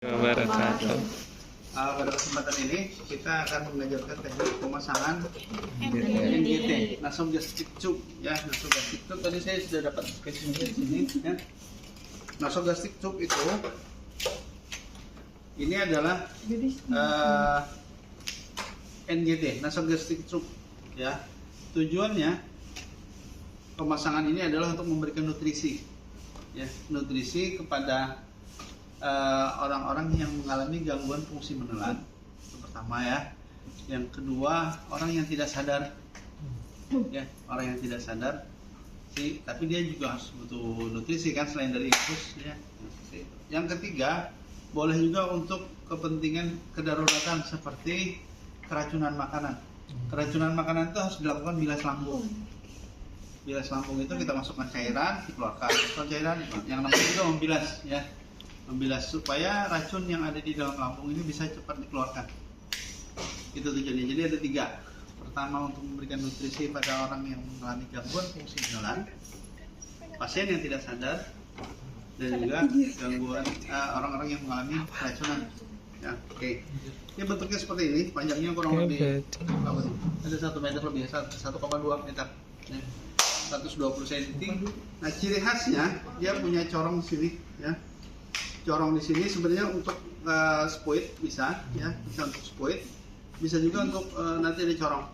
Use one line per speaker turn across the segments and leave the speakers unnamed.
Wabarakatuh.
Pada kesempatan ini kita akan mengajarkan teknik pemasangan NGT, nasogastric tube ya. Nasogastric tube tadi saya sudah dapat spesifikasinya di sini ya. Nasogastric tube itu ini adalah NGT, nasogastric tube ya. Tujuannya pemasangan ini adalah untuk memberikan nutrisi ya, nutrisi kepada orang-orang yang mengalami gangguan fungsi menelan, itu pertama ya. Yang kedua, orang yang tidak sadar ya, orang yang tidak sadar sih, tapi dia juga harus butuh nutrisi kan selain dari infus ya. Yang ketiga, boleh juga untuk kepentingan kedaruratan seperti keracunan makanan. Keracunan makanan itu harus dilakukan bilas lambung. Bilas lambung itu kita masukkan cairan, dikeluarkan. Cairan yang namanya juga membilas ya. Membilas supaya racun yang ada di dalam lambung ini bisa cepat dikeluarkan. Itu tujuannya. Jadi ada tiga. Pertama, untuk memberikan nutrisi pada orang yang mengalami gangguan fungsi menelan, pasien yang tidak sadar, dan juga gangguan orang-orang yang mengalami keracunan. Ya, oke. Ini bentuknya seperti ini, panjangnya kurang lebih ada 1 meter lebih, 1,2 meter. Ya. 120 cm. Nah, ciri khasnya dia punya corong di sini, ya. Corong di sini sebenarnya untuk spuit bisa, ya, bisa untuk spuit, bisa juga untuk nanti ada corong.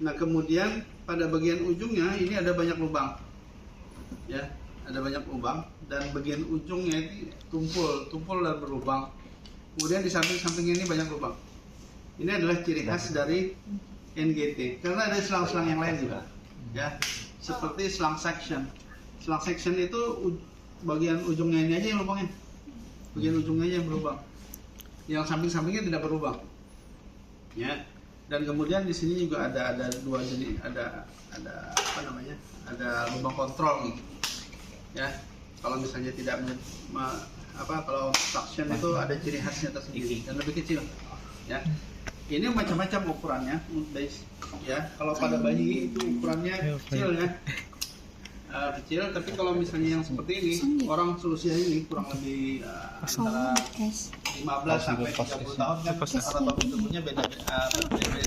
Nah, kemudian pada bagian ujungnya ini ada banyak lubang, ya, ada banyak lubang, dan bagian ujungnya itu tumpul dan berlubang. Kemudian di samping-sampingnya ini banyak lubang. Ini adalah ciri khas dari NGT. Karena ada selang-selang yang lain juga, ya, seperti selang section. Selang section itu bagian ujungnya ini aja yang lubangnya. Bagian ujungnya aja yang berlubang, yang samping-sampingnya tidak berlubang, ya. Dan kemudian di sini juga ada dua jenis, ada apa namanya, ada lubang kontrol gitu, ya. Kalau misalnya tidak kalau suction itu ada ciri khasnya tersendiri dan lebih kecil, ya. Ini macam-macam ukurannya, guys, ya. Kalau pada bayi itu ukurannya kecil ya. Kecil, tapi kalau misalnya yang seperti ini, orang seusia ini kurang lebih antara 15 sampai 30 tahun kan, atau tubuhnya beda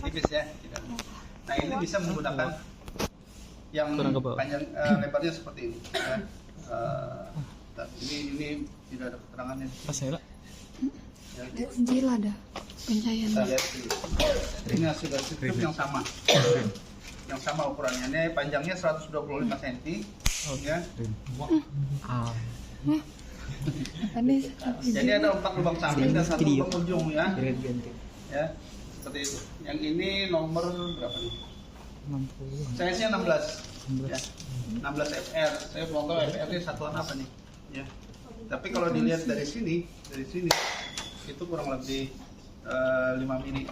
tipis ya. Nah, ini bisa menggunakan yang panjang lebarnya seperti ini. Ya. Ini tidak ada keterangannya.
Pasela.
Kecil ada pencahayaan.
Ini sudah sistem yang sama. Yang sama ukurannya, ini panjangnya 125 cm ya. Jadi ada 4 lubang samping dan 1 lubang ujung ya. Ya, seperti itu. Yang ini nomor berapa nih? 60. Size-nya 16. Ya. 16 FR. Saya belum tahu FR-nya satuan apa nih. Ya. Tapi kalau dilihat dari sini itu kurang lebih 5 mili.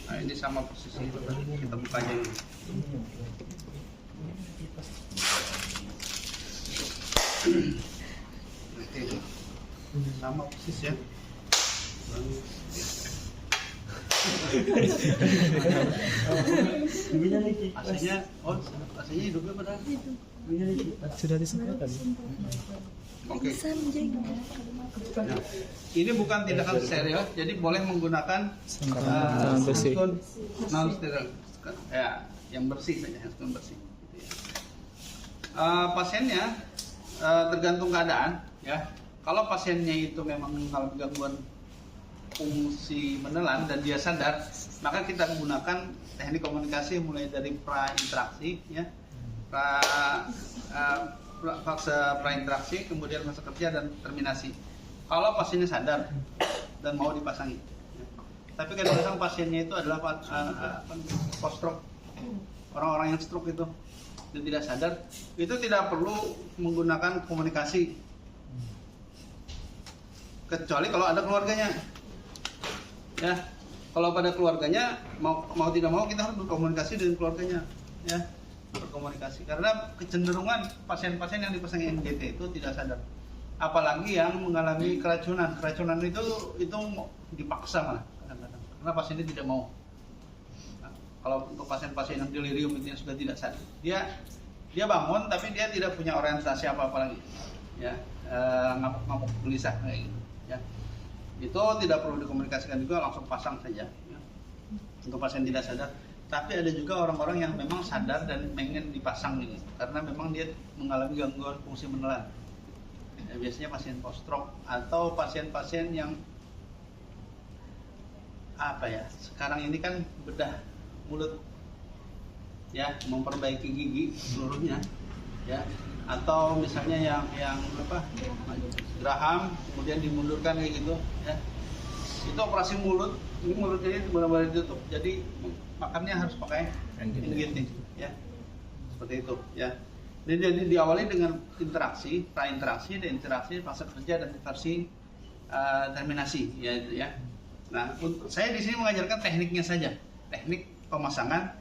Nah, ini sama posisi itu, kita bukanya ini. Oke, sama posisi ya. Aslinya hidupnya pada
Sudah disebutkan.
oke. Nah, ini bukan tindakan steril, jadi boleh menggunakan sabun non steril, ya, yang bersih saja, yang bersih. Pasiennya tergantung keadaan, ya. Kalau pasiennya itu memang mengalami gangguan fungsi menelan dan dia sadar, maka kita menggunakan teknik komunikasi mulai dari prainteraksi, ya, fase prainteraksi, kemudian fase kerja dan terminasi. Kalau pasiennya sadar dan mau dipasangi, ya. Tapi kadang-kadang pasiennya itu adalah post stroke, orang-orang yang stroke itu dan tidak sadar, itu tidak perlu menggunakan komunikasi, kecuali kalau ada keluarganya, ya. Kalau pada keluarganya mau tidak mau kita harus berkomunikasi dengan keluarganya, ya. Berkomunikasi, karena kecenderungan pasien-pasien yang dipasangi NGT itu tidak sadar, apalagi yang mengalami keracunan itu dipaksa malah kadang-kadang, karena pasiennya tidak mau. Nah, kalau untuk pasien-pasien yang delirium itu yang sudah tidak sadar, dia bangun tapi dia tidak punya orientasi apa-apa lagi, ya. ngamuk-ngamuk gelisah kayak gitu ya. Itu tidak perlu dikomunikasikan juga, langsung pasang saja ya. Untuk pasien tidak sadar. Tapi ada juga orang-orang yang memang sadar dan pengen dipasang ini karena memang dia mengalami gangguan fungsi menelan ya, biasanya pasien post stroke atau pasien-pasien yang apa ya, sekarang ini kan bedah mulut ya, memperbaiki gigi seluruhnya ya, atau misalnya yang apa, geraham kemudian dimundurkan kayak gitu ya, itu operasi mulut. Ini mulutnya ini benar-benar ditutup, jadi makannya harus pakai NGT ya, seperti itu ya. Jadi diawali dengan interaksi, prainteraksi, deinteraksi, fase kerja dan versi terminasi ya itu ya. Nah, saya di sini mengajarkan tekniknya saja, teknik pemasangan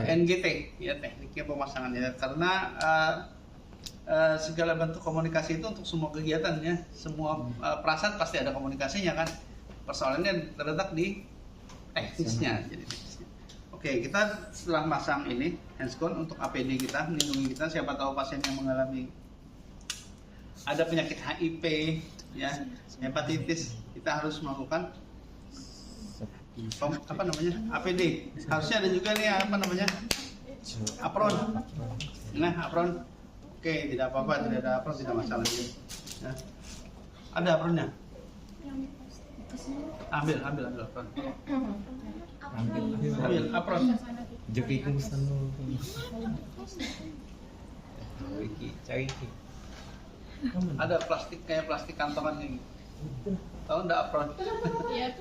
NGT ya, tekniknya pemasangan ya, karena segala bentuk komunikasi itu untuk semua kegiatan ya, semua perasaan pasti ada komunikasinya kan. Persoalannya terletak di teknisnya. Jadi teknisnya. Oke, kita setelah masang ini handscone untuk APD kita, melindungi kita. Siapa tahu pasien yang mengalami ada penyakit HIV ya, hepatitis, kita harus melakukan apa namanya, APD. Harusnya ada juga nih apa namanya, apron. Nah, apron. Oke, tidak apa-apa, tidak ada apron, tidak masalah ya. Ada apronnya. Ambil apron. Ambil apron.
Joki kumusan lo. Cari.
Ada plastik kayak plastik kantongan kayak gitu. Tahu enggak apron?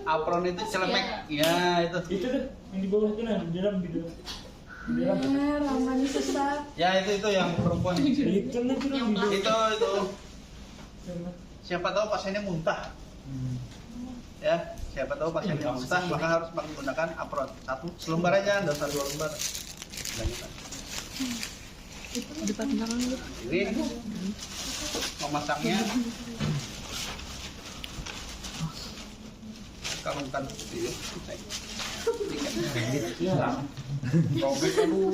Apron itu celemek. Ya, itu.
Itu tuh yang di bawah itu nah, di dalam.
Ramani sesat.
Ya, itu yang perempuan. Itu. Siapa tahu pasiennya muntah. Ya, siapa tahu pasiennya muntah, maka harus menggunakan apron. Satu selembar aja, enggak usah 2 lembar.
Depan belakang gitu.
Ini memasangnya kalungkan seperti itu. Robek aduh.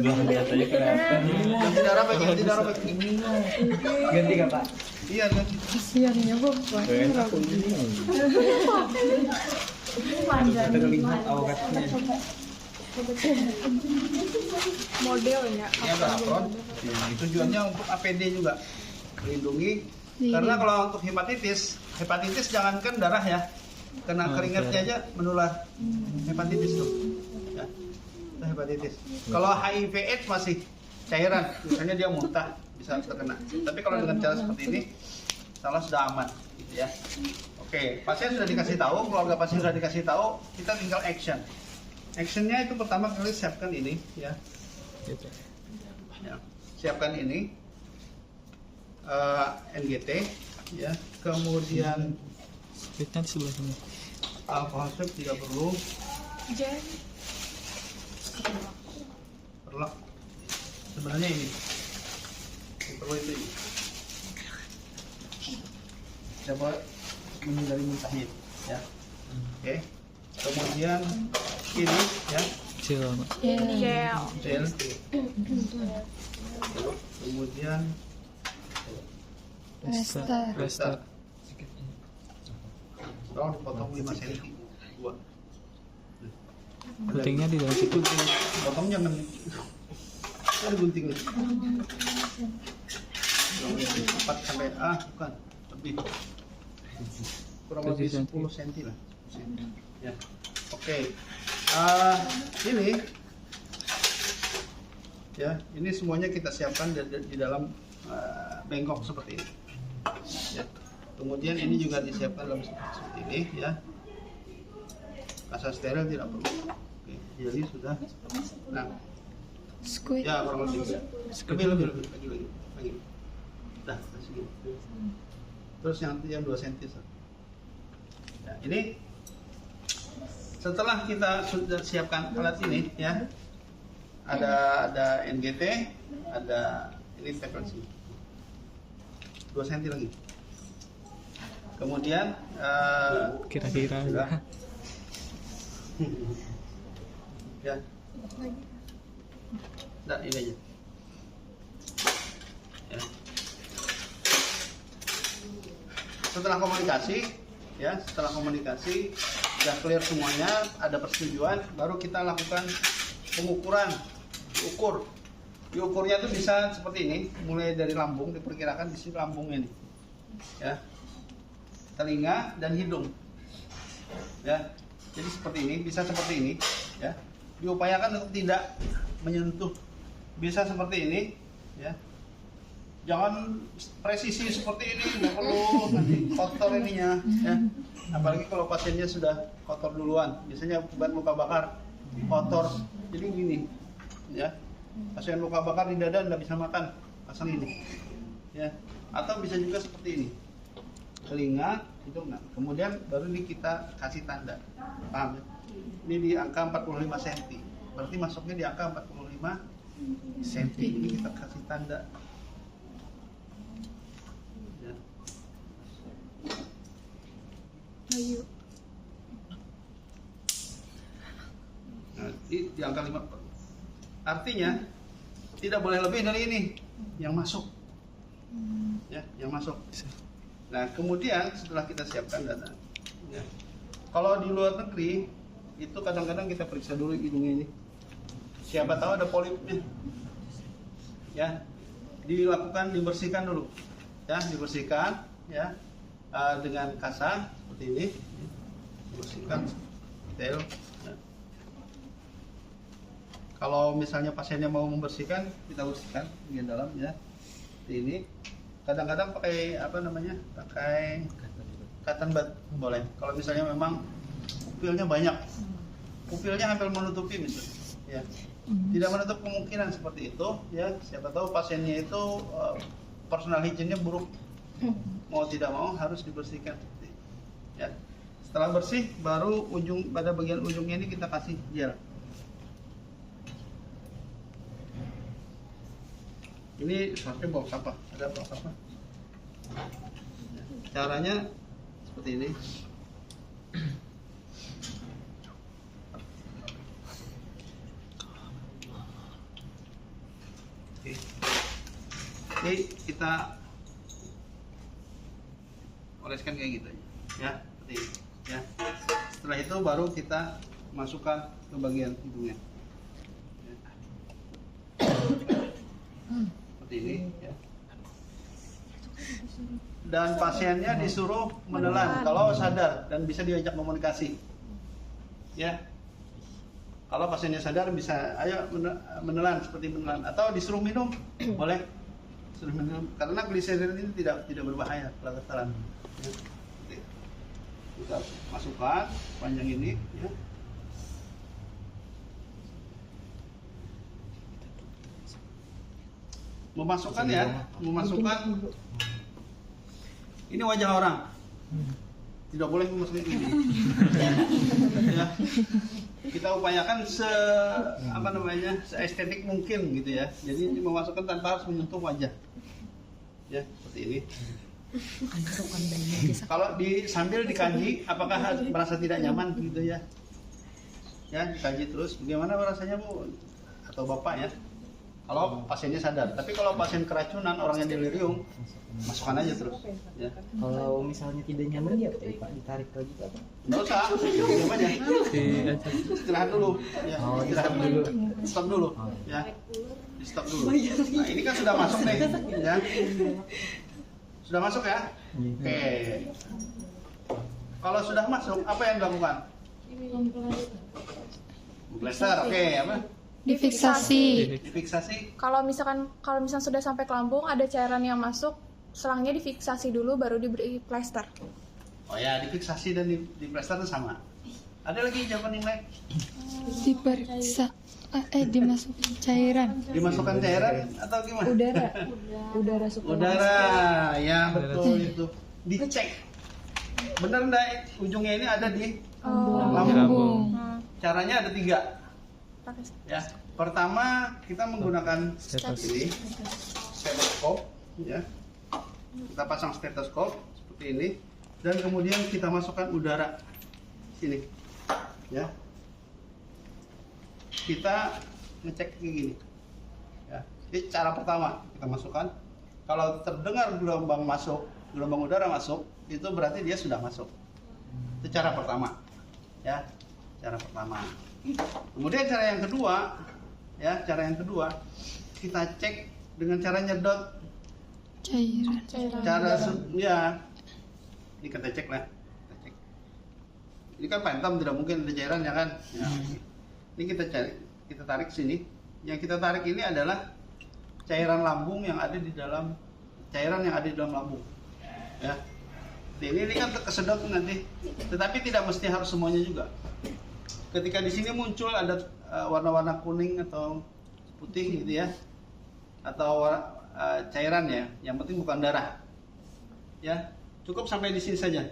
Belum lihat aja kelihatan.
Ganti darah baik.
Ganti nggak Pak?
Iya ganti.
Kasihan ya, Bu.
Enak kita lihat awakatnya.
Modelnya
Ini ada apron. Tujuannya untuk APD juga, melindungi. Karena kalau untuk hepatitis jangankan darah ya, kena keringatnya aja menular hepatitis tuh. Ya, itu hepatitis. Kalau HIV/AIDS masih cairan, misalnya dia muntah bisa terkena. Tapi kalau dengan cara seperti ini, salah sudah aman, gitu ya. Oke, pasien sudah dikasih tahu, keluarga pasien sudah dikasih tahu, kita tinggal action. Actionnya itu pertama kali siapkan ini, ya. Ya, siapkan ini NGT, ya. Kemudian
Splitnya di sebelah sini.
alkohol swab tidak perlu. Perlu. Sebenarnya ini. Yang perlu itu ini. Coba menghindari muntahnya, ya. Oke. Kemudian ini, ya.
Kecil Pak.
Gel. Kemudian
Resta.
tolong dipotong 5 cm. Dua.
Guntingnya di dalam situ.
Potong jangan. Ada gunting nih. 4 sampai bukan lebih. Kurang lebih 10 cm lah. Ya. Oke. Ini ya, ini semuanya kita siapkan di dalam bengkok seperti ini. Ya. Kemudian ini juga disiapkan dalam seperti ini ya. Kasa steril tidak perlu. Oke, jadi sudah. Nah,
Squid.
ya kurang lebih. Lebih lagi. Dah, segini. Terus yang 2 cm. Nah, ini setelah kita sudah siapkan alat ini ya, ada NGT, ada ini frekuensi 2 cm lagi. Kemudian
Kira-kira
ya, nah ini aja ya. Setelah komunikasi, ya, setelah komunikasi sudah clear semuanya, ada persetujuan, baru kita lakukan pengukuran, diukur. Diukurnya itu bisa seperti ini, mulai dari lambung, diperkirakan di sini lambungnya nih, ya, telinga dan hidung, ya. Jadi seperti ini, bisa seperti ini, ya. Diupayakan untuk tidak menyentuh, bisa seperti ini, ya. Jangan presisi seperti ini, nggak perlu, nanti kotor ininya, ya. Apalagi kalau pasiennya sudah kotor duluan, biasanya bukan luka bakar, kotor, jadi gini, ya. Pasien luka bakar di dada nggak bisa makan, pasang ini, ya. Atau bisa juga seperti ini, telinga, hidung, nah. Kemudian baru ini kita kasih tanda, paham ya? Ini di angka 45 cm, berarti masuknya di angka 45 cm, ini kita kasih tanda. Ya.
Ayo.
Nah, di angka 5. Artinya tidak boleh lebih dari ini yang masuk, ya, yang masuk. Nah, kemudian setelah kita siapkan data, ya, kalau di luar negeri itu kadang-kadang kita periksa dulu hidungnya ini, siapa tahu ada polipnya, ya, dilakukan, dibersihkan dulu, ya, dibersihkan, ya, dengan kasa seperti ini, dibersihkan detail. Ya. Kalau misalnya pasiennya mau membersihkan, kita bersihkan bagian dalam, ya, seperti ini. Kadang-kadang pakai apa namanya, pakai cotton bud boleh. Kalau misalnya memang pupilnya banyak, pupilnya hampir menutupi misalnya, ya, tidak menutup kemungkinan seperti itu, ya. Siapa tahu pasiennya itu personal hygiene-nya buruk, mau tidak mau harus dibersihkan, ya. Setelah bersih, baru pada bagian ujungnya ini kita kasih gel. Ini seperti box apa? Ada box apa? Caranya seperti ini. Oke. Ini kita oleskan kayak gitu aja, ya, seperti ini, ya. Setelah itu baru kita masukkan ke bagian hidungnya. Ya. Seperti ini, ya. Dan pasiennya disuruh menelan kalau sadar dan bisa diajak komunikasi, ya. Kalau pasiennya sadar bisa ayo menelan, seperti menelan, atau disuruh minum boleh, disuruh minum karena gliserin ini tidak berbahaya kalau ketelan, ya. Kita masukkan panjang ini, ya. Memasukkan, ya, memasukkan. Ini wajah orang, tidak boleh memasukkan ini. Ya. Kita upayakan se estetik mungkin gitu, ya. Jadi memasukkan tanpa harus menyentuh wajah, ya, seperti ini. Kalau sambil dikaji, apakah merasa tidak nyaman gitu, ya? Ya, dikaji terus. Bagaimana rasanya, Bu atau Bapak, ya? Kalau pasiennya sadar, tapi kalau pasien keracunan, orangnya delirium, masukkan aja terus, ya.
Kalau misalnya tidak nyaman ya Pak, ditarik lagi Pak?
Nggak usah, diam aja. Istirahat dulu, ya. Istirahat dulu, stop dulu, ya. Di stop dulu. Nah, ini kan sudah masuk nih, ya. Sudah masuk, ya. Oke. Kalau sudah masuk, apa yang dilakukan? Blaster, oke, apa?
Difiksasi.
Difiksasi.
Kalau misalkan sudah sampai ke lambung, ada cairan yang masuk, selangnya difiksasi dulu baru diberi plester.
Oh ya, difiksasi dan di plester itu sama. Ada lagi jawaban yang lain?
Diperiksa. Dimasukkan cairan.
Dimasukkan cairan atau gimana?
Udara supaya
Udara, ya betul itu. Dicek. Benar enggak ujungnya ini ada di lambung? Caranya ada 3. Ya, pertama kita menggunakan ini stetoskop, ya. Kita pasang stetoskop seperti ini dan kemudian kita masukkan udara sini, ya. Kita ngecek kayak gini, ya. Jadi cara pertama kita masukkan, kalau terdengar gelombang udara masuk, itu berarti dia sudah masuk. Itu cara pertama, ya, cara pertama. Kemudian cara yang kedua, ya, cara yang kedua kita cek dengan cara nyedot cara ya, ini kita cek lah. Kita cek. Ini kan phantom, tidak mungkin ada cairan ya kan? Ya. Ini kita cari, kita tarik sini. Yang kita tarik ini adalah cairan lambung yang ada di dalam cairan yang ada di dalam lambung. Ya. Ini kan kesedot nanti, tetapi tidak mesti harus semuanya juga. Ketika di sini muncul ada warna-warna kuning atau putih gitu ya, atau cairan ya, yang penting bukan darah. Ya, cukup sampai di sini saja.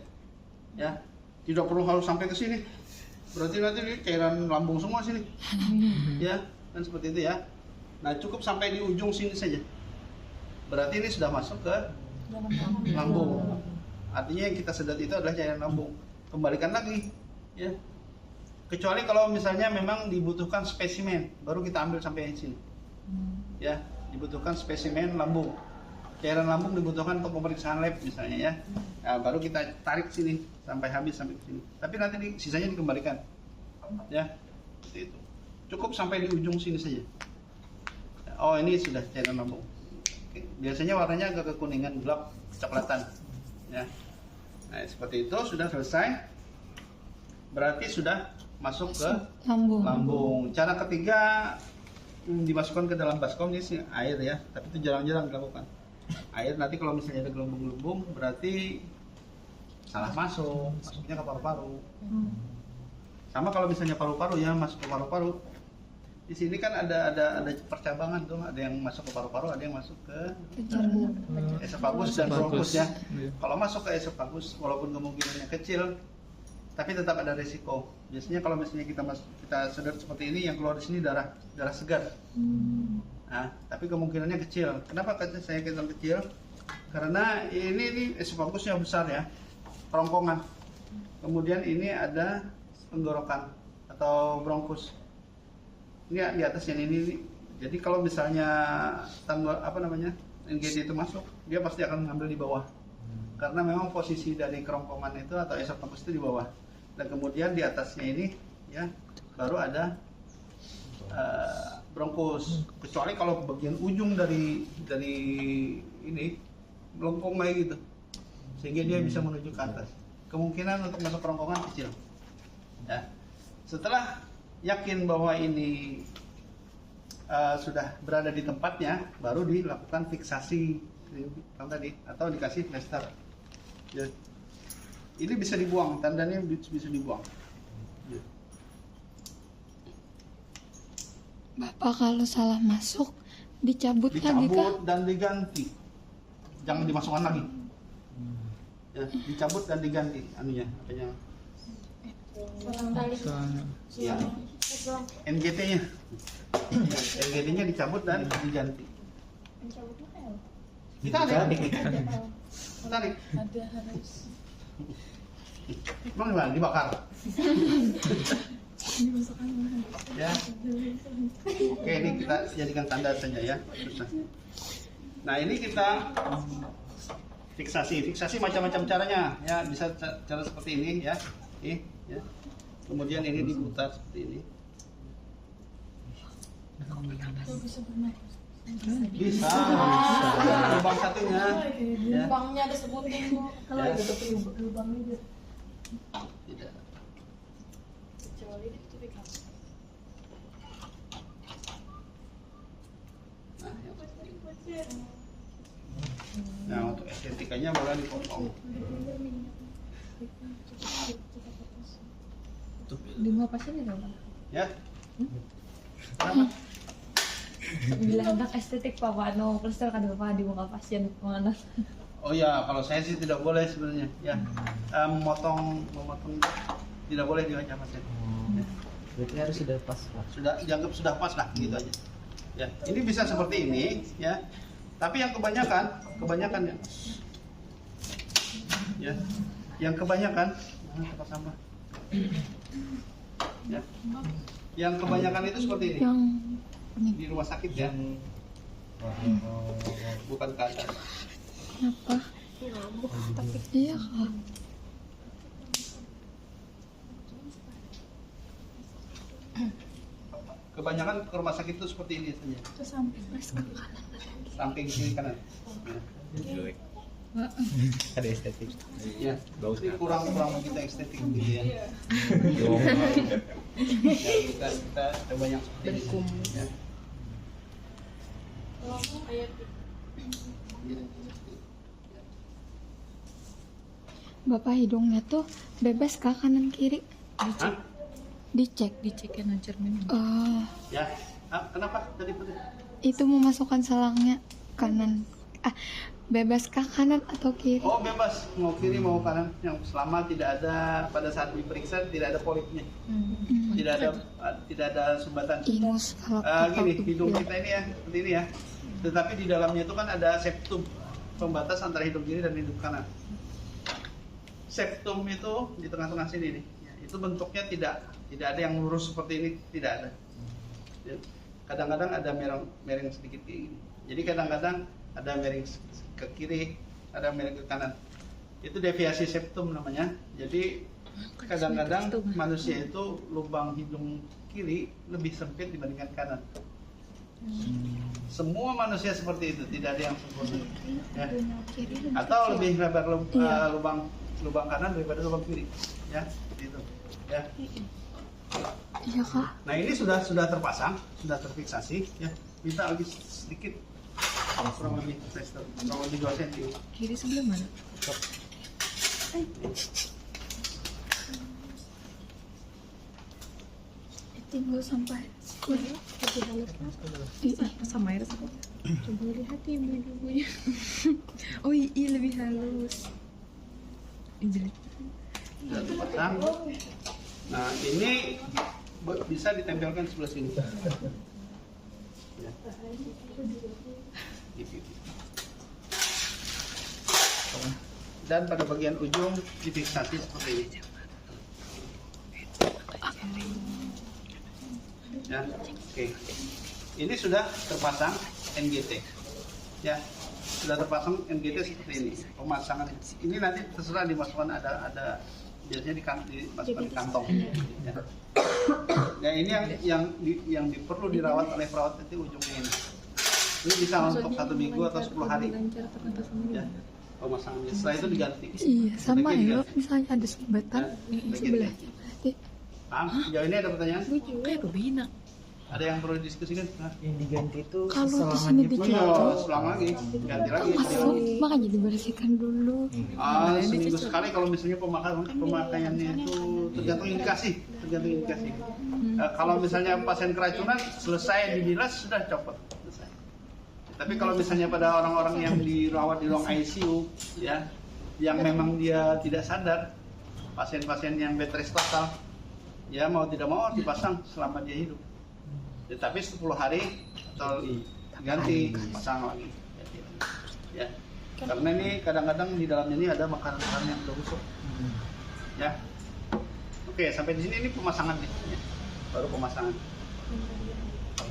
Ya, tidak perlu harus sampai ke sini. Berarti nanti ini cairan lambung semua sini. Ya, kan seperti itu ya. Nah, cukup sampai di ujung sini saja. Berarti ini sudah masuk ke lambung. Artinya yang kita sedot itu adalah cairan lambung. Kembalikan lagi, ya. Kecuali kalau misalnya memang dibutuhkan spesimen, baru kita ambil sampai sini. Ya, dibutuhkan spesimen lambung. Cairan lambung dibutuhkan untuk pemeriksaan lab misalnya ya. Nah, baru kita tarik sini sampai habis sampai ke sini. Tapi nanti sisanya dikembalikan. Ya, seperti itu. Cukup sampai di ujung sini saja. Oh, ini sudah cairan lambung. Oke. Biasanya warnanya agak kekuningan gelap, coklatan. Ya. Nah, seperti itu sudah selesai. Berarti sudah masuk ke lambung. Cara ketiga dimasukkan ke dalam baskom ini sih air ya, tapi itu jarang-jarang dilakukan. Air nanti kalau misalnya ada gelembung-gelembung berarti salah masuk, masuknya ke paru-paru. Sama kalau misalnya paru-paru ya, masuk ke paru-paru. Di sini kan ada percabangan tuh, ada yang masuk ke paru-paru, ada yang masuk ke esofagus dan bronkus ya. Kalau masuk ke esofagus, walaupun kemungkinannya kecil, tapi tetap ada risiko. Biasanya kalau misalnya kita sedot seperti ini, yang keluar di sini darah segar. Nah, tapi kemungkinannya kecil. Kenapa saya katakan kecil? Karena ini esofagusnya besar ya, kerongkongan. Kemudian ini ada tenggorokan atau bronkus. Ini di atasnya ini. Jadi kalau misalnya NGD itu masuk, dia pasti akan mengambil di bawah. Karena memang posisi dari kerongkongan itu atau esofagus itu di bawah. Dan kemudian di atasnya ini ya baru ada bronkus. Kecuali kalau bagian ujung dari ini melengkung kayak gitu, sehingga dia bisa menuju ke atas. Kemungkinan untuk masuk kerongkongan kecil. Ya. Setelah yakin bahwa ini sudah berada di tempatnya, baru dilakukan fiksasi tadi atau dikasih plester. Ya. Ini bisa dibuang, tandanya bisa dibuang. Ya.
Bapak kalau salah masuk dicabut lagi kah?
Dan diganti, jangan dimasukkan lagi. Ya, dicabut dan diganti anunya, apanya? Ya, NGT-nya. NGT-nya dicabut dan diganti. Ditarik. Emang gimana? Dibakar? Ya. Oke, ini kita jadikan tanda saja ya. Nah, ini kita fiksasi macam-macam caranya ya, bisa cara seperti ini ya. Ya. Kemudian ini diputar seperti ini. Bisa. Lubang satunya. Ya.
Lubangnya ada sebutin kalau itu lubangnya
tidak.
Kecuali ditutupi kamu.
Nah, untuk estetikanya boleh dipotong.
Di muka pasien ya dong?
Ya. Kenapa?
Bila hendak estetik Pak Wano, plester kan Bapak di muka pasien mana?
Oh ya, kalau saya sih tidak boleh sebenarnya. Ya, memotong tidak boleh di wajah pasien. Ya.
Berarti harus sudah pas Pak.
Sudah dianggap sudah pas lah, gitu aja. Ya, ini bisa seperti ini, ya. Tapi yang kebanyakan ya, yang kebanyakan tempat sampah. Ya. Yang kebanyakan itu seperti ini. Di rumah sakit ya. Bukan ke atas.
Kenapa? Iya kak.
Kebanyakan ke rumah sakit itu seperti ini saja.
Terus sampai ke kanan.
Samping kiri kanan.
Ada estetik.
Ya, ini kurang begitu estetik gitu ya. Ya, kita coba yang seperti ini. Ya.
Bapak hidungnya tuh bebas kak kanan kiri.
Hah?
Dicek.
Dicek ya cermin.
Ya. Kenapa tadi putih?
Itu memasukkan salangnya kanan. Bebas kah kanan atau kiri?
Oh, bebas mau kiri mau kanan, yang selama tidak ada pada saat diperiksa tidak ada polipnya, tidak ada sumbatan.
Ingus kalau
Gini hidung kita ini ya seperti ini ya, tetapi di dalamnya itu kan ada septum pembatas antara hidung kiri dan hidung kanan. Septum itu di tengah-tengah sini nih, ya, itu bentuknya tidak ada yang lurus seperti ini, tidak ada. Ya, kadang-kadang ada mereng sedikit kayak gini. Jadi kadang-kadang ada miring ke kiri, ada miring ke kanan. Itu deviasi septum namanya. Jadi kadang-kadang manusia itu lubang hidung kiri lebih sempit dibandingkan kanan. Semua manusia seperti itu, tidak ada yang sempurna. Ya. Atau lebih lebar lubang kanan daripada lubang kiri. Ya, seperti itu. Ya.
Iya kak.
Nah ini sudah terpasang, sudah terfiksasi. Ya, minta lagi sedikit. Kurang lebih 2 cm.
Kiri sebelah mana?
Tinggal sampai kulit.
Sama air sama. Coba lihat ibu-ibunya. Oh iya lebih halus. Jelek.
Sudah terpasang. Nah ini bisa ditempelkan sebelah sini. Ya. Dan pada bagian ujung difiksasi seperti ini. Ya, oke. Ini sudah terpasang NGT. Ya, sudah terpasang NGT seperti ini. Pemasangan ini nanti terserah dimasukkan ada biasanya dimasukkan di kantong. Ya. Nah ini yang perlu dirawat oleh perawat itu ujungnya ini. Ini bisa untuk 1 minggu atau 10 hari. Ya, pemasangannya. Setelah itu diganti.
Iya, sama ya. Misalnya ada sumbatan sebelah.
Sejauh ini ada pertanyaan?
Kayak bebinak.
Ada yang perlu didiskusikan?
Yang diganti itu
Kalau di sini
selangannya
dicuci,
Selang lagi, ganti lagi.
masuk makanya dibersihkan dulu.
Seminggu sekali kalau misalnya pemakaiannya itu tergantung indikasi. Kalau misalnya pasien keracunan selesai dibilas sudah copot. Selesai. Tapi kalau misalnya pada orang-orang yang dirawat di ruang ICU, ya, yang memang dia tidak sadar, pasien-pasien yang bed rest total, ya mau tidak mau dipasang selama dia hidup. Tapi 10 hari atau ganti pasang lagi. Ya. Karena ini kadang-kadang di dalamnya ini ada makanan-makanan yang udah busuk. Ya. Oke, sampai di sini ini pemasangan nih. Ya. Baru pemasangan.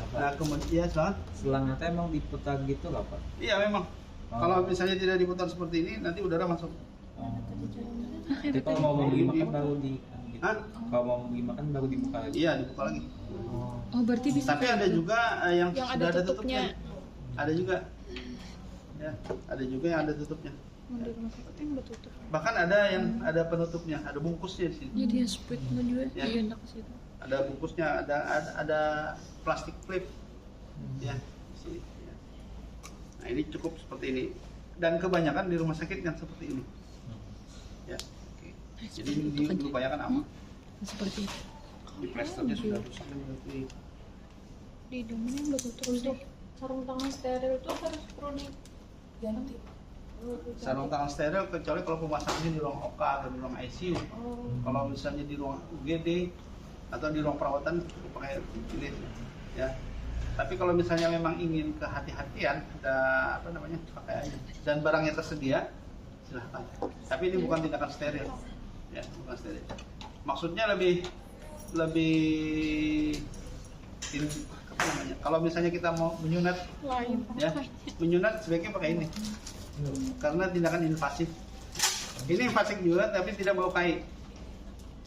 Nah, kemudian
selangnya itu emang diputar gitu nggak Pak?
Iya memang. Kalau misalnya tidak diputar seperti ini, nanti udara masuk.
Jadi kalau mau beli makan baru di gitu.
Hah?
Kalau mau beli makan baru dibuka lagi.
Iya, dibuka lagi.
Oh berarti bisa.
Tapi ada juga yang
Yang
sudah
ada
ada
tutupnya.
tutupnya. Ada juga. Ya, ada juga yang ada tutupnya.
Yang di rumah sakit yang udah tutup.
Bahkan ada yang ada penutupnya, ada bungkusnya di sini.
Jadi yang split juga
Ya.
enak ke situ.
Ada bungkusnya, ada plastik clip. Ya, di sini. Ya. Nah, ini cukup seperti ini. Dan kebanyakan di rumah sakit yang seperti ini. Ya. Oke. Jadi diupayakan aman.
Seperti itu.
Di plasternya sudah rusak berarti.
Di hidungnya yang udah tutup deh. Sarung tangan steril itu harus perlu diganti.
Sarung tangan steril kecuali kalau pemasangannya di ruang OK atau di ruang ICU. Kalau misalnya di ruang UGD atau di ruang perawatan cukup pakai kulit ya. Tapi kalau misalnya memang ingin kehati-hatian, ada apa namanya, pakai aja. Dan barangnya tersedia, silahkan. Tapi ini bukan tindakan steril, ya, bukan steril. Maksudnya lebih apa namanya? Kalau misalnya kita mau menyunat, ya, menyunat sebaiknya pakai ini. karena tindakan invasif. Ini invasif juga tapi tidak melukai.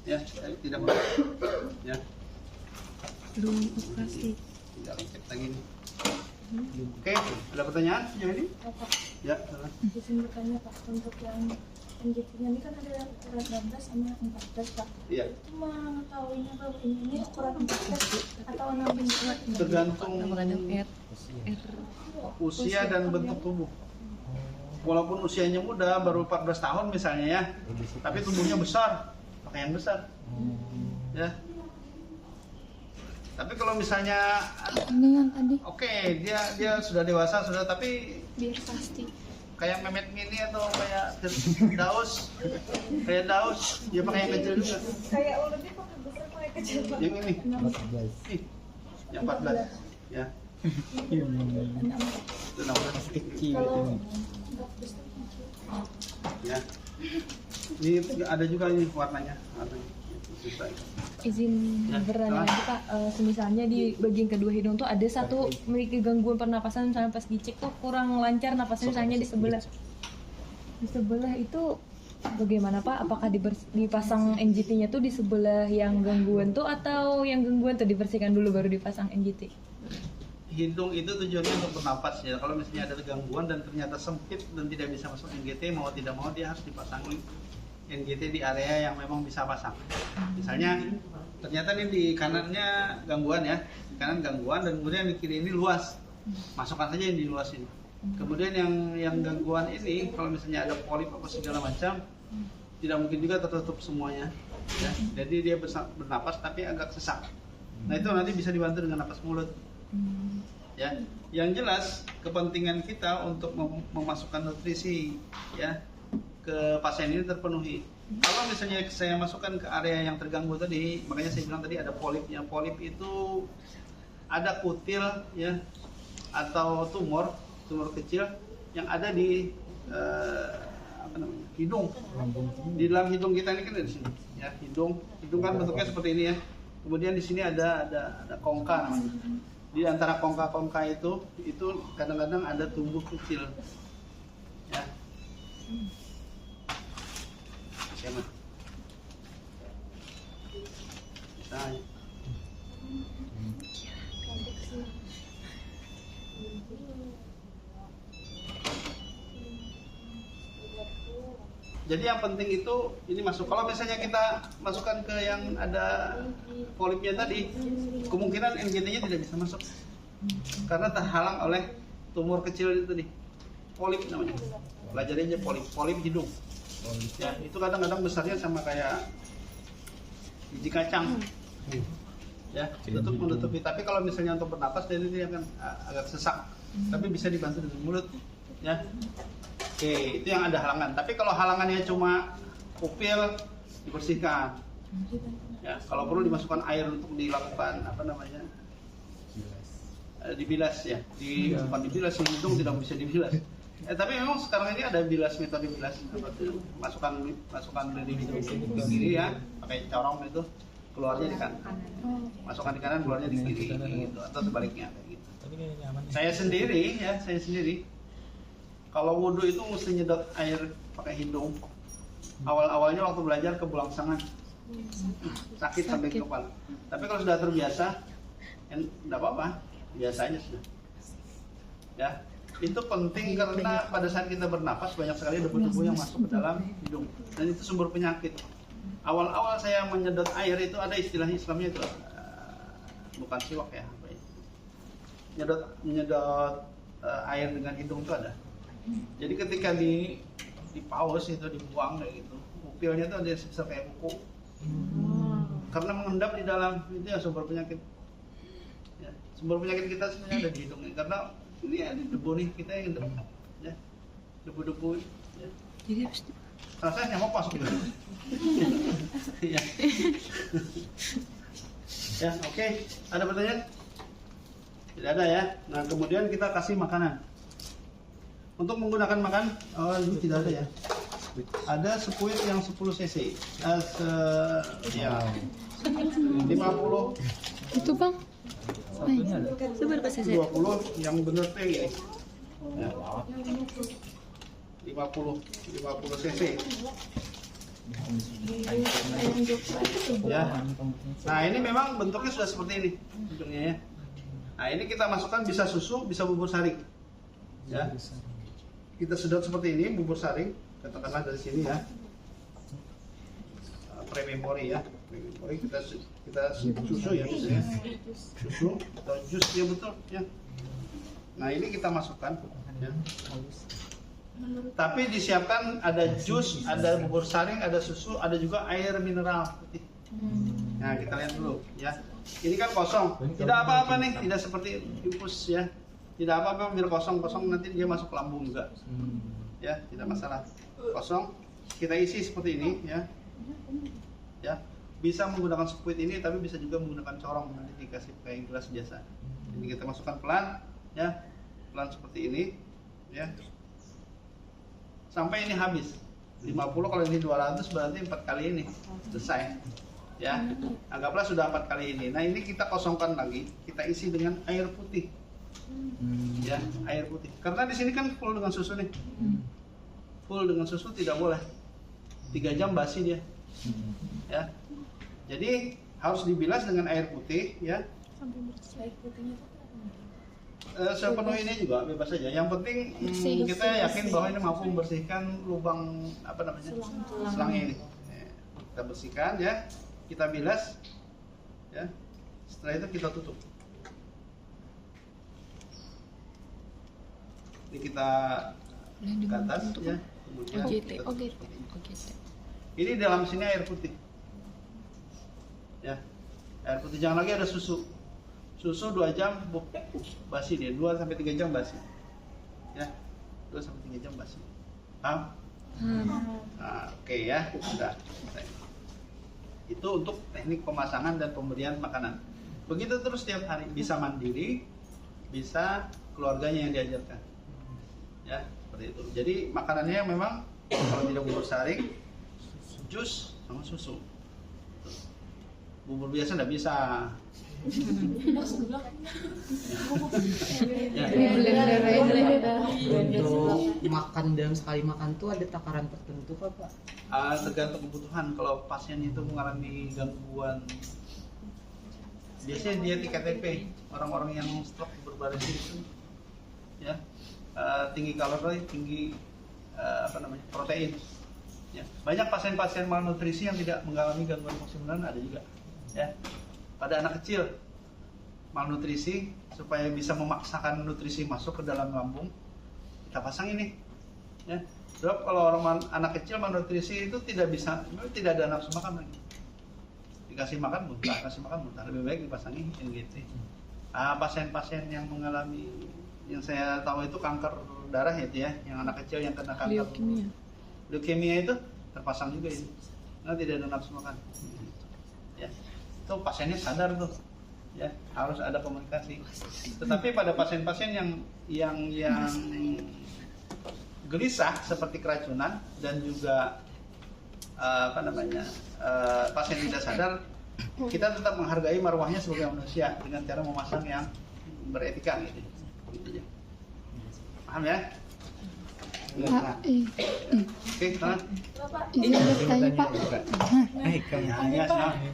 Ya, tidak melukai. Ya,
Belum operasi.
tidak lengket lagi nih. Oke, ada pertanyaan sejauh ini?
Apa?
Ya, silakan.
Izin bertanya Pak, untuk yang NGT-nya ini kan ada ukuran 12 sama 14 Pak.
Iya.
Itu mengetahuinya kalau ini ukuran 14 atau 16?
Tergantung
R.
usia dan bentuk tubuh. Walaupun usianya muda, baru 14 tahun misalnya ya, tapi tubuhnya besar, pakai yang besar. Ya. Tapi kalau misalnya
Ini yang tadi.
oke, dia sudah dewasa sudah, tapi
Biar pasti.
kayak Mehmet Mini atau kayak Daus, dia pakai yang kecil juga.
Kayak ulunnya pakai besar, pakai kecil Pak.
Yang ini,
14.
ih, yang 14, ya, itu 16.
Kecil
Kalau
ini.
14
Ya, ini ada juga ini warnanya, susah.
izin
Ya,
bertanya lagi Pak, misalnya di bagian kedua hidung tuh ada satu memiliki gangguan pernapasan, misalnya pas dicek tuh kurang lancar napasnya, misalnya di sebelah itu bagaimana Pak? Apakah dipasang NGT-nya tuh di sebelah yang gangguan tuh, atau yang gangguan tuh dibersihkan dulu baru dipasang NGT?
Hidung itu tujuannya untuk bernapas ya. Kalau misalnya ada gangguan dan ternyata sempit dan tidak bisa masuk NGT, mau tidak mau dia harus dipasang NGT di area yang memang bisa pasang. Misalnya ternyata nih di kanannya gangguan ya, di kanan gangguan dan kemudian di kiri ini luas, masukkan saja yang di luas ini. Kemudian yang gangguan ini kalau misalnya ada polip apa segala macam, tidak mungkin juga tertutup semuanya. Ya. Jadi dia bernapas tapi agak sesak. Nah itu nanti bisa dibantu dengan napas mulut. Ya, yang jelas kepentingan kita untuk memasukkan nutrisi ya ke pasien ini terpenuhi. Kalau misalnya saya masukkan ke area yang terganggu tadi, makanya saya bilang tadi ada polipnya. Polip itu ada kutil ya atau tumor kecil yang ada di hidung. Di dalam hidung kita ini kan di sini ya, hidung kan bentuknya seperti ini ya. Kemudian di sini ada kongka namanya. Di antara kongka-kongka itu kadang-kadang ada tumbuh kecil ya. Siapa? Misalnya. Jadi yang penting itu ini masuk. Kalau misalnya kita masukkan ke yang ada polipnya tadi, kemungkinan NGT-nya tidak bisa masuk karena terhalang oleh tumor kecil itu tadi. Polip namanya. Pelajari aja polip hidung. Ya, itu kadang-kadang besarnya sama kayak biji kacang. Ya, menutupi. Tapi kalau misalnya untuk bernapas, dia akan agak sesak. Tapi bisa dibantu dengan mulut. Ya. Oke, itu yang ada halangan. Tapi kalau halangannya cuma kupil, dibersihkan. Ya, kalau perlu dimasukkan air untuk dilakukan apa namanya? Dibilas ya. Bukan dibilas, hidung tidak bisa dibilas. Tapi memang sekarang ini ada metode bilas. Masukkan dari hidung ke kiri ya, pakai corong itu, keluarnya di kanan. Masukkan di kanan, keluarnya di kiri gitu, atau sebaliknya kayak gitu. Saya sendiri kalau wudhu itu mesti nyedot air pakai hidung. Awal-awalnya waktu belajar ke belaksangan sakit sampai kepala. Tapi kalau sudah terbiasa, enggak apa-apa, biasa aja sudah. Ya, itu penting karena pada saat kita bernapas banyak sekali debu-debu yang masuk ke dalam hidung dan itu sumber penyakit. Awal-awal saya menyedot air itu ada istilah Islamnya itu bukan siwak ya, menyedot air dengan hidung itu ada. Jadi ketika dipaus itu dibuang kayak gitu, upilnya itu ada sebesar kayak buku. Karena mengendap di dalam itu ya sumber penyakit. Ya, sumber penyakit kita sebenarnya ada di hidung ini karena ini ada debu nih kita yang ya debu-debu. Ya.
Jadi harus
Rasanya nyamuk masuk juga. Ya. Ya oke. Ada pertanyaan? Tidak ada ya. Nah kemudian kita kasih makanan. Untuk menggunakan makan, ini tidak ada ya. Ada sepuit yang 10 cc. Ya. 50.
itu bang. Seberapa cc?
20 yang bener teh ya. Ya. 50 cc. Ya. Nah, ini memang bentuknya sudah seperti ini bentuknya ya. Nah, ini kita masukkan bisa susu, bisa bubur saring. Ya. Kita sedot seperti ini bubur saring, katakanlah dari sini ya. Pre-memory ya. Pre-memory kita susu ya misalnya. Susu atau jus ya betul ya. Nah, ini kita masukkan ya. Tapi disiapkan ada jus, ada bubur saring, ada susu, ada juga air mineral putih. Nah, kita lihat dulu ya. Ini kan kosong, tidak apa-apa nih, tidak seperti infus ya. Tidak apa-apa biar kosong-kosong nanti dia masuk ke lambung juga. Ya, tidak masalah. Kosong, kita isi seperti ini ya. Ya, bisa menggunakan squid ini, tapi bisa juga menggunakan corong nanti dikasih kayak gelas biasa. Ini kita masukkan pelan, ya, pelan seperti ini, ya. Sampai ini habis. 50 kalau ini 200 berarti 4 kali ini selesai. Ya, anggaplah sudah 4 kali ini. Nah, ini kita kosongkan lagi, kita isi dengan air putih. Ya, air putih. Karena di sini kan full dengan susu nih. Full dengan susu tidak boleh. 3 jam basi dia. Ya. Jadi harus dibilas dengan air putih ya.
Sampai bersih air putihnya tuh.
Sepenuhnya juga bebas saja. Yang penting kita yakin bahwa ini mampu membersihkan lubang apa namanya selangnya ini. Kita bersihkan ya, kita bilas ya. Setelah itu kita tutup. Ini kita ke atas ya. Kemudian ini dalam sini air putih. Ya, air putih, jangan lagi ada susu. Susu 2 jam basi dia, 2-3 jam basi. Ya, 2-3 jam basi. Paham? Nah, oke ya, sudah. Itu untuk teknik pemasangan dan pemberian makanan. Begitu terus setiap hari, bisa mandiri, bisa keluarganya yang diajarkan. Ya, seperti itu. Jadi makanannya memang kalau tidak bubur saring, jus sama susu. Bubur biasa nggak bisa.
Untuk makan dalam sekali makan tuh ada takaran tertentu Pak?
Tergantung kebutuhan. Kalau pasien itu mengalami gangguan, biasanya dia TKTP, orang-orang yang stroke berbaris itu, ya, tinggi kalori, tinggi protein. Ya. Banyak pasien-pasien malnutrisi yang tidak mengalami gangguan fungsi menahan ada juga. Ya. Pada anak kecil malnutrisi, supaya bisa memaksakan nutrisi masuk ke dalam lambung, kita pasang ini. Ya. Sebab kalau anak kecil malnutrisi itu tidak ada nafsu makan lagi. Dikasih makan muntah, lebih baik dipasangi NGT. Pasien-pasien yang mengalami, yang saya tahu itu kanker darah itu ya, yang anak kecil yang kena kanker leukemia itu terpasang juga ini. Nah, tidak ada nafsu makan. Ya. Itu pasiennya sadar tuh. Ya, harus ada komunikasi. Tetapi pada pasien-pasien yang gelisah seperti keracunan dan juga pasien tidak sadar, kita tetap menghargai marwahnya sebagai manusia dengan cara memasang yang beretika gitu. Paham ya?
Pak,
Oke, teman.
izin bertanya Pak.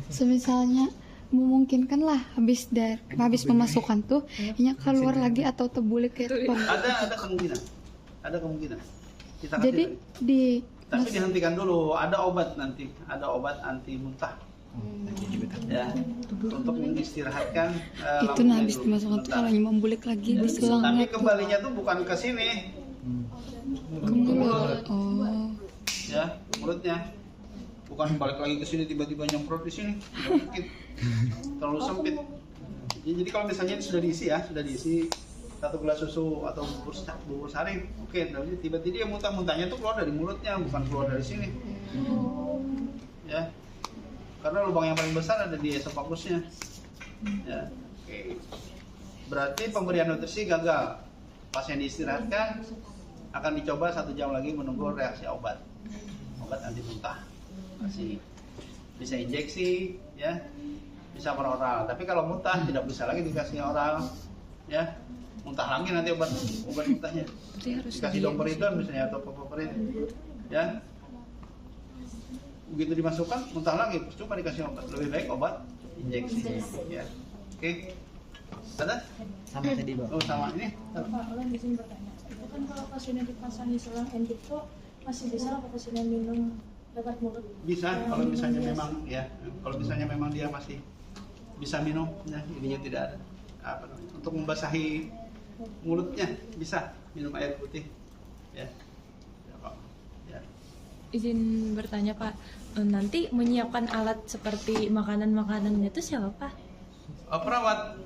Semisalnya memungkinkan lah habis pemasukan tuh hanya keluar lagi atau terbulik kayak apa?
Ada kemungkinan. Kita
Jadi
tapi dihentikan dulu. Ada obat nanti, ada obat anti muntah. Ya, untuk mengistirahatkan
itu nah habis dimasukkan tuh kalau membulik lagi di
Tapi
selangnya tuh
kembalinya tuh bukan ke sini.
ke mulut. Oh.
Ya, mulutnya. Bukan balik lagi ke sini tiba-tiba nyemprot di sini. Terlalu sempit. Jadi kalau misalnya sudah diisi 1 gelas susu atau bubur saring, oke, tiba-tiba dia muntah-muntahnya tuh keluar dari mulutnya, bukan keluar dari sini. Ya. Karena lubang yang paling besar ada di esopagusnya. Ya. Oke. Berarti pemberian nutrisi gagal. Pasien diistirahatkan, akan dicoba 1 jam lagi menunggu reaksi obat anti muntah. Masih bisa injeksi, ya, bisa per oral. Tapi kalau muntah tidak bisa lagi dikasih oral, ya. muntah lagi nanti obat muntahnya.
Berarti harus
Dikasih domperidon misalnya atau papaverin, ya. Begitu dimasukkan muntah lagi, percuma dikasih obat. Lebih baik obat injeksi, ya. Oke. Ada?
Sama tadi Bang.
Oh sama ini.
Pak, Olen izin bertanya. Itu kan kalau pasiennya dipasangi selang NG itu masih bisa apa pasiennya minum lewat mulut?
Bisa kalau misalnya memang ya, kalau misalnya memang dia masih bisa minum, ya ininya tidak ada apa namanya, untuk membasahi mulutnya bisa minum air putih, ya. Ya, Pak. Ya.
Izin bertanya Pak, nanti menyiapkan alat seperti makanan-makanannya itu siapa Pak?
Oh, perawat,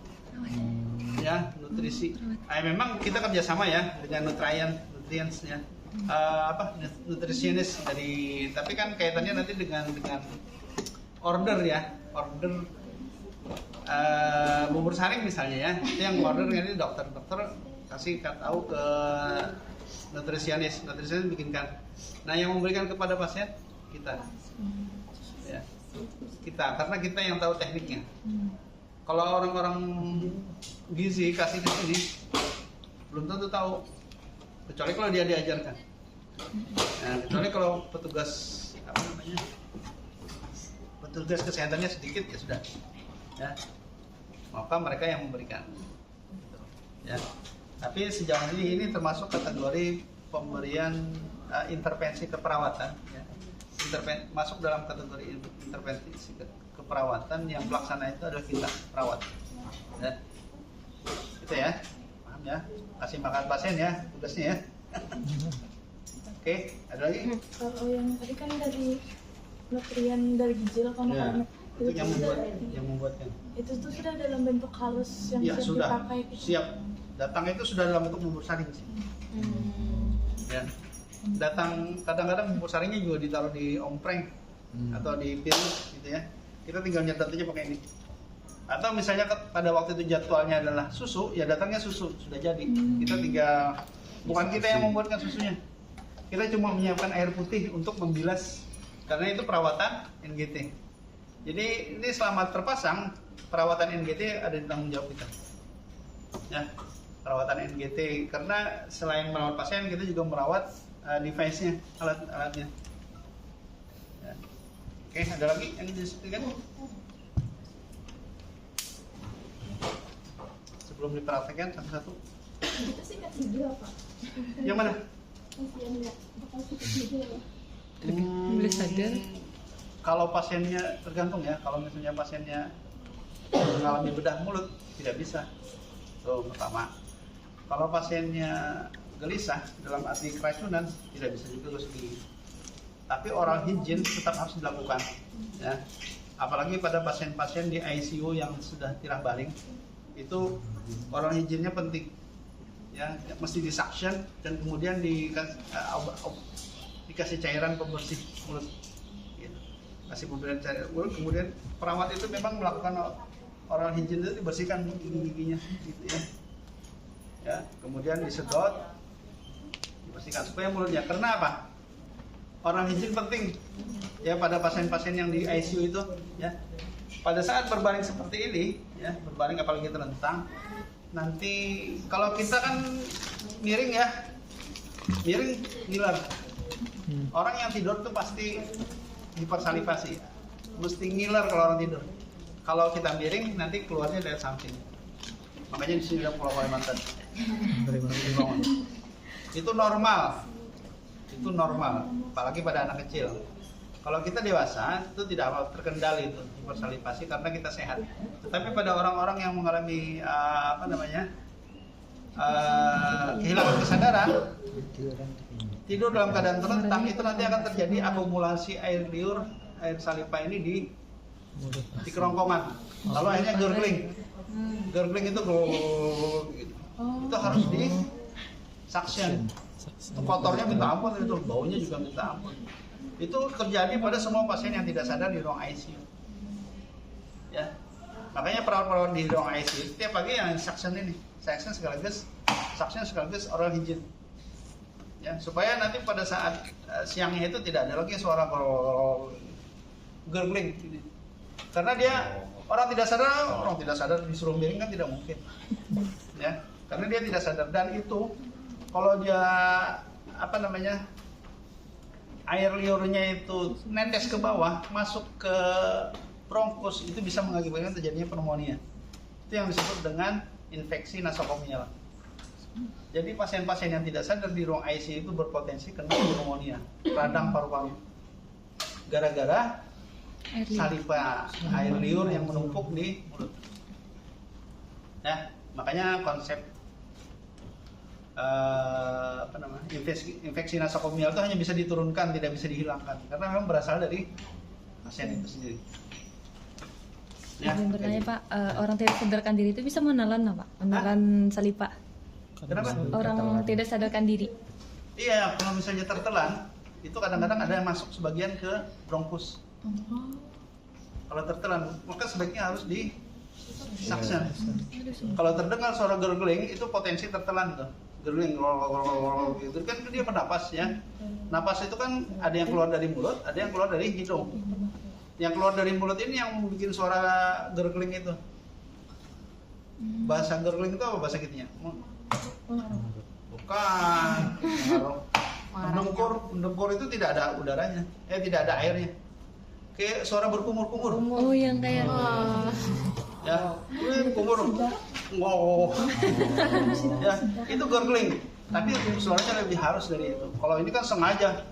ya nutrisi. Memang kita kerjasama ya dengan nutrients ya. Nutritionist dari, tapi kan kaitannya nanti dengan order ya, order bubur saring misalnya ya, itu yang order ini dokter kasih tahu ke nutritionist bikinkan. Nah yang memberikan kepada pasien kita, ya kita, karena kita yang tahu tekniknya. Kalau orang-orang gizi kasih ke sini belum tentu tahu, kecuali kalau dia diajarkan. Nah, kecuali kalau petugas kesehatannya sedikit ya sudah, ya maka mereka yang memberikan, ya. Tapi sejauh ini termasuk kategori pemberian intervensi keperawatan, ya. Masuk dalam kategori intervensi keperawatan yang pelaksana itu adalah kita perawat, ya. Itu ya, paham ya, kasih makan pasien ya tugasnya ya. Oke, ada lagi?
Kalau yang tadi kan dari nutrien dari gizi atau
Ya,
makanan
itu yang membuatkan.
itu tuh sudah dalam bentuk halus yang
Ya
bisa
sudah,
dipakai gitu.
siap. Datang itu sudah dalam bentuk bubur saring sih. Ya. Datang kadang-kadang bubur saringnya juga ditaruh di ompreng atau di piring gitu ya. Kita tinggal nyetat aja pakai ini. Atau misalnya pada waktu itu jadwalnya adalah susu, ya datangnya susu sudah jadi. Kita tinggal, bukan kita yang membuatkan susunya. Kita cuma menyiapkan air putih untuk membilas, karena itu perawatan NGT. Jadi ini selama terpasang perawatan NGT ada di tanggung jawab kita. Ya, perawatan NGT, karena selain merawat pasien kita juga merawat device-nya, alat-alatnya. Ya. Oke, ada lagi yang disebutkan? Sebelum dipraktekkan satu-satu.
Kita sih kasih dia apa?
Yang mana?
Pasien ya, kasih dia.
Boleh sadar.
Kalau pasiennya tergantung ya, kalau misalnya pasiennya mengalami bedah mulut tidak bisa. Itu pertama. Kalau pasiennya gelisah dalam arti keracunan tidak bisa juga gosok gigi. Tapi oral hygiene tetap harus dilakukan. Ya. Apalagi pada pasien-pasien di ICU yang sudah tirah baring, itu oral hygiene-nya penting. Ya, mesti disuction dan kemudian dikasih cairan pembersih mulut. Gitu. Kasih pemberian cairan mulut, kemudian perawat itu memang melakukan oral hygiene itu dibersihkan gigi-giginya gitu ya. Ya, kemudian disedot, dibersihkan supaya mulutnya. Karena apa? Oral hygiene penting ya pada pasien-pasien yang di ICU itu ya. Pada saat berbaring seperti ini ya, berbaring apalagi terlentang, nanti kalau kita kan miring ya, miring ngiler. Orang yang tidur tuh pasti hipersalivasi, mesti ngiler kalau orang tidur. Kalau kita miring nanti keluarnya dari samping. Makanya di sini ada Pulau Kalimantan. Itu normal, apalagi pada anak kecil. Kalau kita dewasa itu tidak terkendali itu hipersalivasi karena kita sehat. Tetapi pada orang-orang yang mengalami kehilangan kesadaran, tidur dalam keadaan terlentang, itu nanti akan terjadi akumulasi air liur, air saliva ini di kerongkongan. Lalu akhirnya gurgling itu gitu. Itu harus di suction. Itu kotornya minta ampun, itu baunya juga minta ampun. Itu terjadi pada semua pasien yang tidak sadar di ruang ICU. Ya. Makanya perawat-perawat di ruang ICU setiap pagi yang suction ini, suction sekaligus oral hygiene. Ya, supaya nanti pada saat siangnya itu tidak ada lagi suara gurgling. Karena dia orang tidak sadar disuruh miring kan tidak mungkin. Ya. karena dia tidak sadar. Dan itu kalau dia apa namanya, air liurnya itu netes ke bawah masuk ke bronkus, itu bisa mengakibatkan terjadinya pneumonia. Itu yang disebut dengan infeksi nasokomial. Jadi pasien-pasien yang tidak sadar di ruang ICU itu berpotensi kena pneumonia, radang paru-paru, gara-gara saliva, air liur yang menumpuk di mulut. Ya, makanya konsep infeksi nasokomial itu hanya bisa diturunkan, tidak bisa dihilangkan, karena memang berasal dari pasien itu sendiri. Ya,
Izin bertanya Pak, orang tidak sadarkan diri itu bisa menelan nggak Pak? Menelan saliva.
Kenapa?
Orang tidak sadarkan diri.
Iya, kalau misalnya tertelan, itu kadang-kadang ada yang masuk sebagian ke bronkus. Kalau tertelan, maka sebaiknya harus disaksen. Kalau terdengar suara gurgling, itu potensi tertelan tuh. Gurgling, gitu kan dia bernapas ya. Napas itu kan ada yang keluar dari mulut, ada yang keluar dari hidung. Yang keluar dari mulut ini yang bikin suara gurgling itu. Bahasa gurgling itu apa bahasa kitanya? Bukan. Mendengkur itu tidak ada udaranya, tidak ada airnya. Kayak suara berkumur-kumur.
Oh, yang kayak
Ya, kumur. Wow. Ya, itu gurgling. Tapi suaranya lebih halus dari itu. Kalau ini kan sengaja.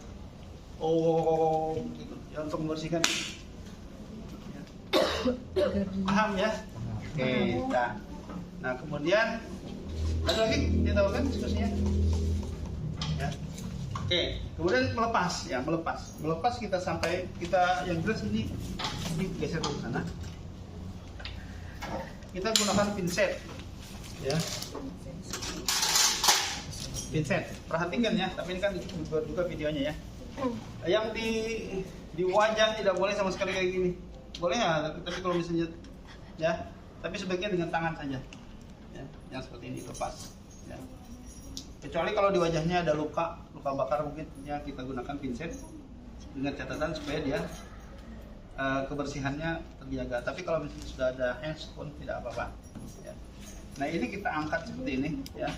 Oh, gitu. Ya, untuk membersihkan. Ya. Paham ya? Oke, nah kemudian ada lagi dia tahu kan diskusinya? Ya. Oke, kemudian melepas kita sampai kita yang jelas ini geser ke sana. Kita gunakan pinset, ya. Pinset, perhatikan ya. Tapi ini kan dibuat juga videonya ya. Yang di wajah tidak boleh sama sekali kayak gini. Boleh ya, tapi kalau misalnya ya, tapi sebaiknya dengan tangan saja. Ya, yang seperti ini lepas. Ya. Kecuali kalau di wajahnya ada luka bakar mungkin ya kita gunakan pinset dengan catatan supaya dia kebersihannya terjaga. Tapi kalau misalnya sudah ada hands pun tidak apa-apa. Ya. Nah ini kita angkat seperti ini ya.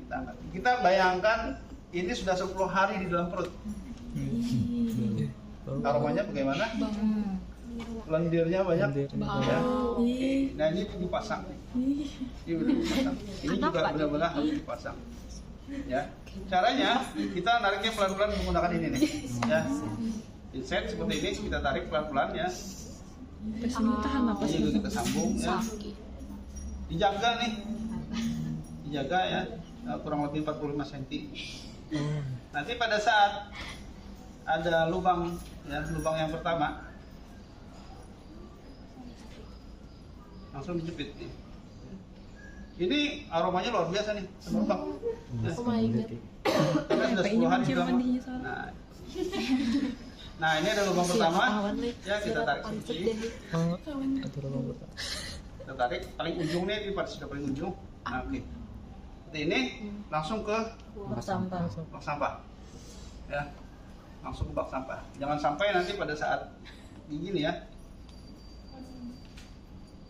Kita angkat. Kita bayangkan ini sudah 10 hari di dalam perut. Aromanya bagaimana? Lendirnya banyak. Ya. Nah ini dipasang. Ini dipasang. Ini juga benar-benar harus dipasang. Ya. Caranya kita nariknya pelan-pelan menggunakan ini nih. Ya. Pinset seperti ini kita tarik pelan-pelan ya.
tahan napas.
Ini kita sambung ya. Dijaga nih. Dijaga ya. Kurang lebih 45 cm. Nanti pada saat ada lubang ya, lubang yang pertama langsung dijepit nih. Ini aromanya luar biasa nih, semerbak. Ya. Karena sudah 10 hari sudah. Nah, ini ada lubang pertama. Ya, kita tarik sini. Kita tarik paling ujungnya di sudah paling ujung. Nah, oke. Seperti ini langsung ke bak sampah. Ya. Langsung ke bak sampah. Jangan sampai nanti pada saat gini ya.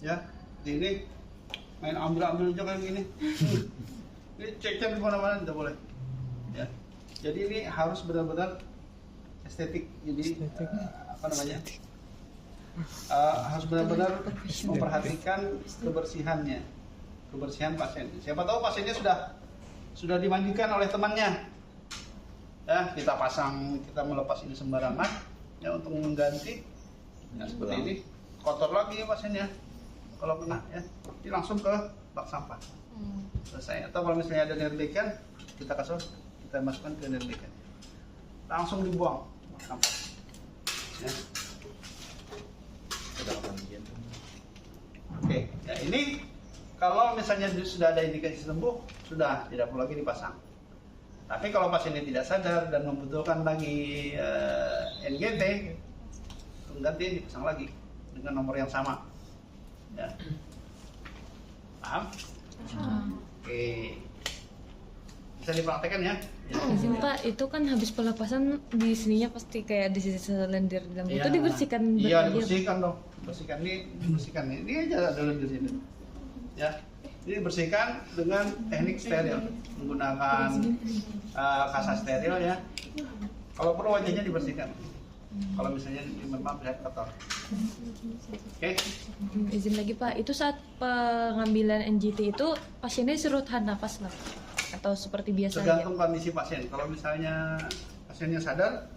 Ya, ini main ambil aja kayak gini. Ini cek di mana-mana tidak boleh. Ya. Jadi ini harus benar-benar estetik. Jadi apa namanya? Harus benar-benar memperhatikan kebersihannya, kebersihan pasien. Siapa tahu pasiennya sudah dimandikan oleh temannya. Ya, kita melepas ini sembarangan ya untuk mengganti. Ya, seperti ini kotor lagi ya pasiennya. Kalau kena ya, ini langsung ke bak sampah. Selesai. Atau kalau misalnya ada nerdekan, kita masukkan ke nerdekan. Langsung dibuang bak sampah. Ya. Oke, ya ini kalau misalnya sudah ada indikasi sembuh, sudah tidak perlu lagi dipasang. Tapi kalau pasiennya tidak sadar dan membutuhkan lagi NGT, ganti dipasang lagi dengan nomor yang sama. Ya. Paham? Oke. Bisa dipraktekkan ya?
Izin Pak, itu kan habis pelepasan di sininya pasti kayak di sisi lendir dalam itu dibersihkan.
Iya, dibersihkan dong. Bersihkan nih. Ini aja ada lendir sini. Ya. Jadi bersihkan dengan teknik steril, menggunakan kasa steril ya. Kalau perlu wajahnya dibersihkan. Kalau misalnya memang terlihat kotor. Oke.
Izin lagi Pak, itu saat pengambilan NGT itu pasiennya suruh tahan napas lah atau seperti biasa aja?
Tergantung kondisi pasien. Kalau misalnya pasiennya sadar,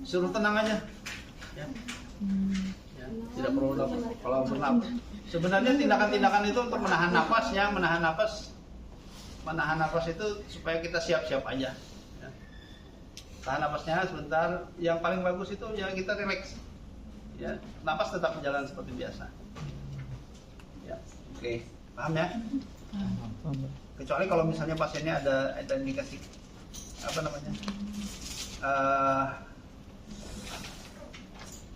suruh tenang aja. Ya. Ya, tidak perlu napas. Kalau bernapas, sebenarnya tindakan-tindakan itu untuk menahan napas ya, menahan napas itu supaya kita siap-siap aja. Ya. Tahan napasnya sebentar. Yang paling bagus itu ya kita relax. Ya, napas tetap berjalan seperti biasa. Ya, oke, paham ya? Kecuali kalau misalnya pasiennya ada indikasi apa namanya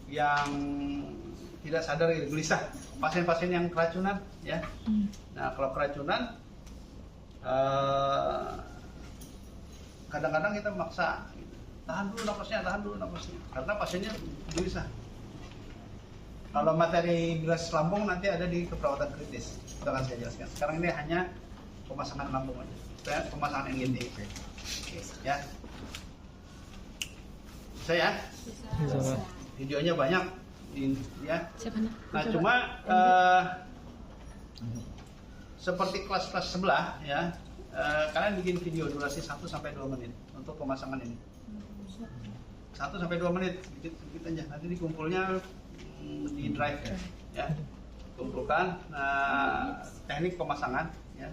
yang tidak sadar gitu, gelisah, pasien-pasien yang keracunan ya. Nah kalau keracunan kadang-kadang kita maksa tahan dulu napasnya karena pasiennya gelisah. Kalau materi bilas lambung nanti ada di keperawatan kritis, itu akan saya jelaskan. Sekarang ini hanya pemasangan lambung aja, pemasangan NGT. Ya, saya
Bisa, Pak.
videonya banyak, ya.
Siapa nak?
Nah cuma seperti kelas-kelas sebelah, ya, kalian bikin video durasi 1-2 menit untuk pemasangan ini. 1-2 menit, sedikit aja. Nanti dikumpulnya di drive ya, kumpulkan teknik pemasangan ya,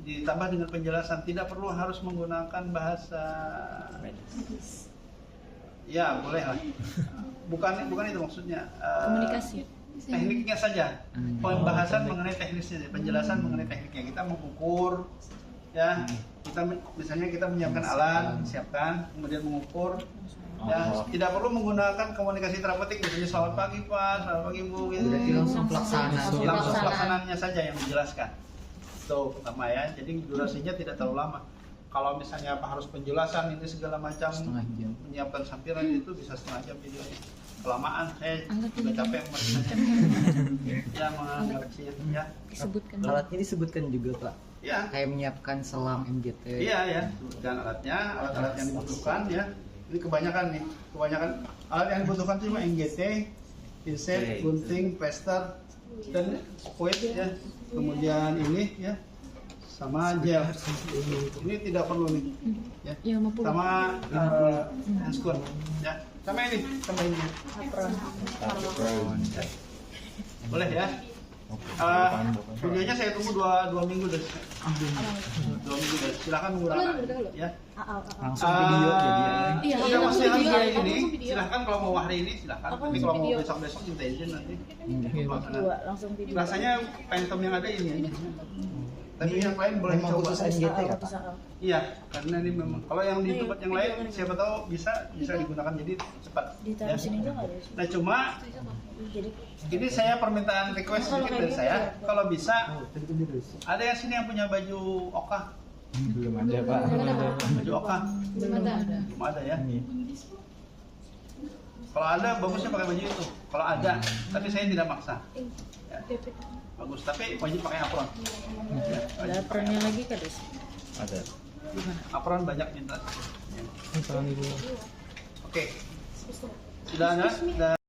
ditambah dengan penjelasan, tidak perlu harus menggunakan bahasa ya, boleh lah, bukan itu maksudnya,
Komunikasi.
tekniknya saja, pembahasan mengenai teknisnya, penjelasan mengenai tekniknya. Kita mengukur ya, kita misalnya kita menyiapkan alat, siapkan, kemudian mengukur. Ya, tidak perlu menggunakan komunikasi terapeutik, misalnya selamat pagi Pak, selamat pagi Bu, gitu.
Berarti langsung pelaksanaan.
Langsung pelaksanaannya saja yang dijelaskan. Itu pertama ya, jadi durasinya tidak terlalu lama. Kalau misalnya apa harus penjelasan ini segala macam,
Setengah jam.
menyiapkan sampiran itu bisa setengah jam videonya. Kelamaan, saya juga capek mengerjakannya. Ya, mengerjakannya ya.
Disebutkan.
Alatnya disebutkan juga Pak.
Ya,
Kayak menyiapkan selang MGT.
iya ya, dan alatnya, alat-alat yang dibutuhkan ya. Ini kebanyakan alat yang dibutuhkan itu cuma NGT, pinset, gunting, plester, dan squid ya. Kemudian ini ya, sama gel. Ini tidak perlu nih, ya.
Ya, 50.
Sama handscoon, ya. Sama ini, ya. Boleh ya. Videonya saya tunggu 2 minggu deh. 2 minggu deh. Silakan menggunakan ya.
Langsung video jadi.
Iya,
Sudah
langsung
masih harus
video.
hari ini.
Langsung video.
Silahkan kalau mau hari ini silahkan. Tapi kalau mau besok-besok minta izin nanti.
Langsung video.
Rasanya Phantom yang ada ini aja. Tapi yang lain boleh
Memang
dicoba.
khusus NGT ya Pak?
Iya, karena ini memang kalau yang di tempat yang lain siapa tahu bisa digunakan jadi cepat.
Ditaruh
ya.
sini juga nggak ada?
Nah cuma
Jadi
ini saya permintaan request sedikit dari saya. Kalau bisa ada yang sini yang punya baju Oka,
Belum ada Pak.
baju Oka.
belum ada.
Belum ada ya. Kalau ada bagusnya pakai baju itu. Kalau ada, tapi saya tidak maksa. Ya, bagus, tapi wajib pakai apron. Ya,
Ada perannya lagi kan Des?
Ada.
apron banyak minta. Ya.
Ini tangan dulu.
Oke. Sudah ada? Sudah.